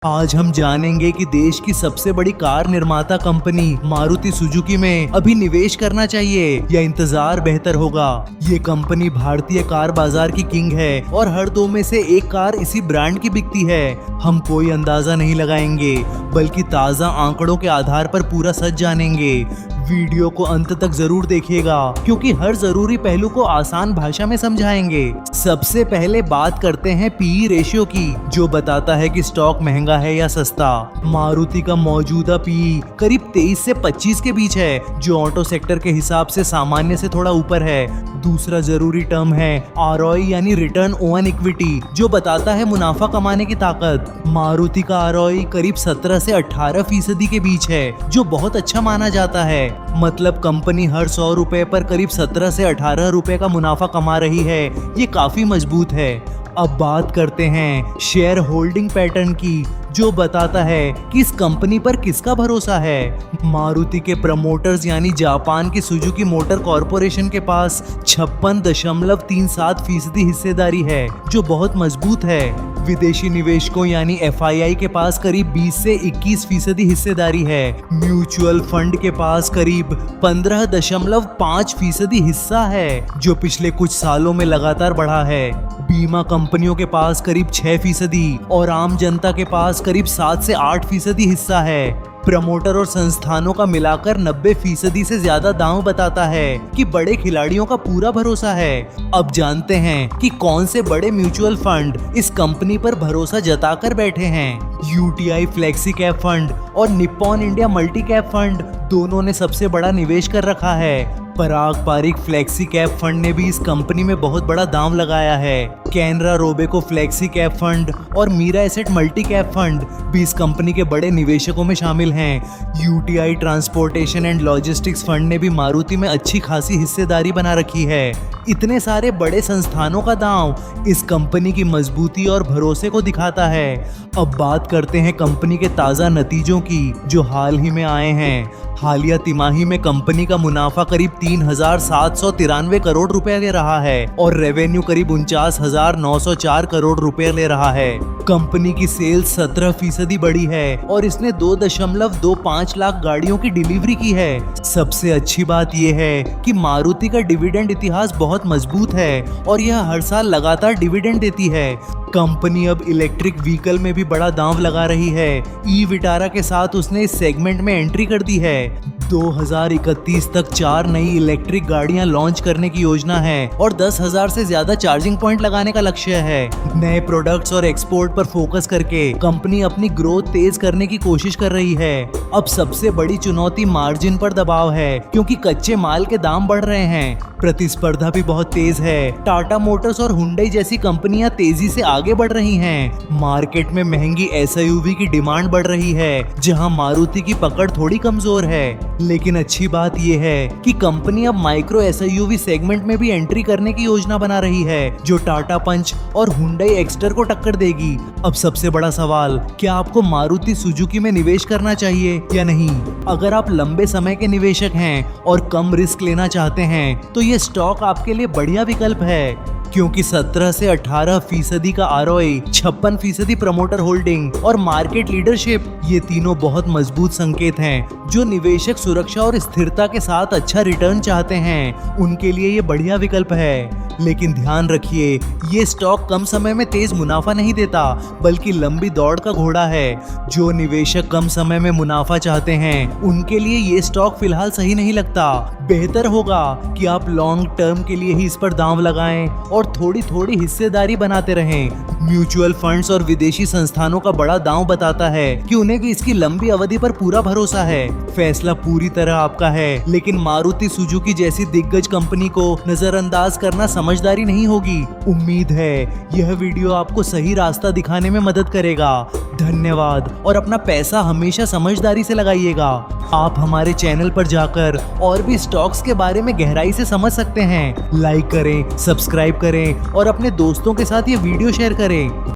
आज हम जानेंगे कि देश की सबसे बड़ी कार निर्माता कंपनी मारुति सुजुकी में अभी निवेश करना चाहिए या इंतजार बेहतर होगा। ये कंपनी भारतीय कार बाजार की किंग है और हर दो में से एक कार इसी ब्रांड की बिकती है। हम कोई अंदाजा नहीं लगाएंगे बल्कि ताज़ा आंकड़ों के आधार पर पूरा सच जानेंगे। वीडियो को अंत तक जरूर देखिएगा क्योंकि हर जरूरी पहलू को आसान भाषा में समझाएंगे। सबसे पहले बात करते हैं पीई रेशियो की, जो बताता है कि स्टॉक महंगा है या सस्ता। मारुति का मौजूदा पीई करीब 23 से 25 के बीच है, जो ऑटो सेक्टर के हिसाब से सामान्य से थोड़ा ऊपर है। दूसरा जरूरी टर्म है आरओआई यानी रिटर्न ऑन इक्विटी, जो बताता है मुनाफा कमाने की ताकत। मारुति का आरओआई करीब 17 से 18% के बीच है, जो बहुत अच्छा माना जाता है। मतलब कंपनी हर 100 रुपए पर करीब 17 से 18 रुपए का मुनाफा कमा रही है। ये काफी मजबूत है। अब बात करते हैं शेयर होल्डिंग पैटर्न की, जो बताता है कि इस कंपनी पर किसका भरोसा है। मारुति के प्रमोटर्स यानी जापान की सुजुकी मोटर कॉरपोरेशन के पास 56.37% हिस्सेदारी है, जो बहुत मजबूत है। विदेशी निवेशकों यानी एफआईआई के पास करीब 20 से 21% हिस्सेदारी है। म्यूचुअल फंड के पास करीब 15.5% हिस्सा है, जो पिछले कुछ सालों में लगातार बढ़ा है। बीमा कंपनियों के पास करीब 6% और आम जनता के पास करीब 7 से 8% हिस्सा है। प्रमोटर और संस्थानों का मिलाकर 90% से ज्यादा दांव बताता है कि बड़े खिलाड़ियों का पूरा भरोसा है। अब जानते हैं कि कौन से बड़े म्यूचुअल फंड इस कंपनी पर भरोसा जताकर बैठे हैं। यूटीआई फ्लेक्सी कैप फंड और Nippon India multi cap fund दोनों ने सबसे बड़ा निवेश कर रखा है। पराग पारिक फ्लेक्सी कैप फंड ने भी इस कंपनी में बहुत बड़ा दांव लगाया है। Canara Robeco flexi cap fund और Mirae asset multi cap fund भी इस कंपनी के बड़े निवेशकों में शामिल हैं। UTI transportation and logistics fund ने भी मारुति में अच्छी खासी हिस्सेदारी बना रखी है। इतने सारे बड़े संस्थानों का दांव इस कंपनी की मजबूती और भरोसे को दिखाता है। अब बात करते हैं कंपनी के ताज़ा नतीजों की, जो हाल ही में आए हैं। हालिया तिमाही में कंपनी का मुनाफा करीब 3,793 करोड़ रुपए ले रहा है और रेवेन्यू करीब 49,904 करोड़ रुपए ले रहा है। कंपनी की सेल्स 17% बढ़ी है और इसने 2.25 लाख गाड़ियों की डिलीवरी की है। सबसे अच्छी बात यह है कि मारुति का डिविडेंड इतिहास बहुत मजबूत है और यह हर साल लगातार डिविडेंड देती है। कंपनी अब इलेक्ट्रिक व्हीकल में भी बड़ा दांव लगा रही है। ई विटारा के साथ उसने इस सेगमेंट में एंट्री कर दी है। 2031 तक 4 नई इलेक्ट्रिक गाड़ियां लॉन्च करने की योजना है और 10,000 से ज्यादा चार्जिंग पॉइंट लगाने का लक्ष्य है। नए प्रोडक्ट्स और एक्सपोर्ट पर फोकस करके कंपनी अपनी ग्रोथ तेज करने की कोशिश कर रही है। अब सबसे बड़ी चुनौती मार्जिन पर दबाव है, क्योंकि कच्चे माल के दाम बढ़ रहे हैं। प्रतिस्पर्धा भी बहुत तेज है। टाटा मोटर्स और हुंडई जैसी कंपनियां तेजी से आगे बढ़ रही हैं। मार्केट में महंगी एसयूवी की डिमांड बढ़ रही है, जहां मारुति की पकड़ थोड़ी कमजोर है। लेकिन अच्छी बात यह है कि कंपनी अब माइक्रो एसयूवी सेगमेंट में भी एंट्री करने की योजना बना रही है, जो टाटा पंच और हुंडई एक्स्टर को टक्कर देगी। अब सबसे बड़ा सवाल, क्या आपको मारुति सुजुकी में निवेश करना चाहिए या नहीं? अगर आप लंबे समय के निवेशक हैं और कम रिस्क लेना चाहते हैं तो ये स्टॉक आपके लिए बढ़िया विकल्प है, क्योंकि 17 से 18% का आरओआई, 56% प्रमोटर होल्डिंग और मार्केट लीडरशिप, ये तीनों बहुत मजबूत संकेत हैं। जो निवेशक सुरक्षा और स्थिरता के साथ अच्छा रिटर्न चाहते हैं, उनके लिए ये बढ़िया विकल्प है। लेकिन ध्यान रखिए, ये स्टॉक कम समय में तेज मुनाफा नहीं देता, बल्कि लंबी दौड़ का घोड़ा है। जो निवेशक कम समय में मुनाफा चाहते हैं, उनके लिए ये स्टॉक फिलहाल सही नहीं लगता। बेहतर होगा कि आप लॉन्ग टर्म के लिए ही इस पर दांव लगाएं और थोड़ी थोड़ी हिस्सेदारी बनाते रहें। म्यूचुअल फंड्स और विदेशी संस्थानों का बड़ा दांव बताता है कि उन्हें भी इसकी लंबी अवधि पर पूरा भरोसा है। फैसला पूरी तरह आपका है, लेकिन मारुति सुजुकी जैसी दिग्गज कंपनी को नजरअंदाज करना समझदारी नहीं होगी। उम्मीद है यह वीडियो आपको सही रास्ता दिखाने में मदद करेगा। धन्यवाद और अपना पैसा हमेशा समझदारी से लगाइएगा। आप हमारे चैनल पर जाकर और भी स्टॉक्स के बारे में गहराई से समझ सकते हैं। लाइक करें, सब्सक्राइब करें और अपने दोस्तों के साथ ये वीडियो शेयर करें।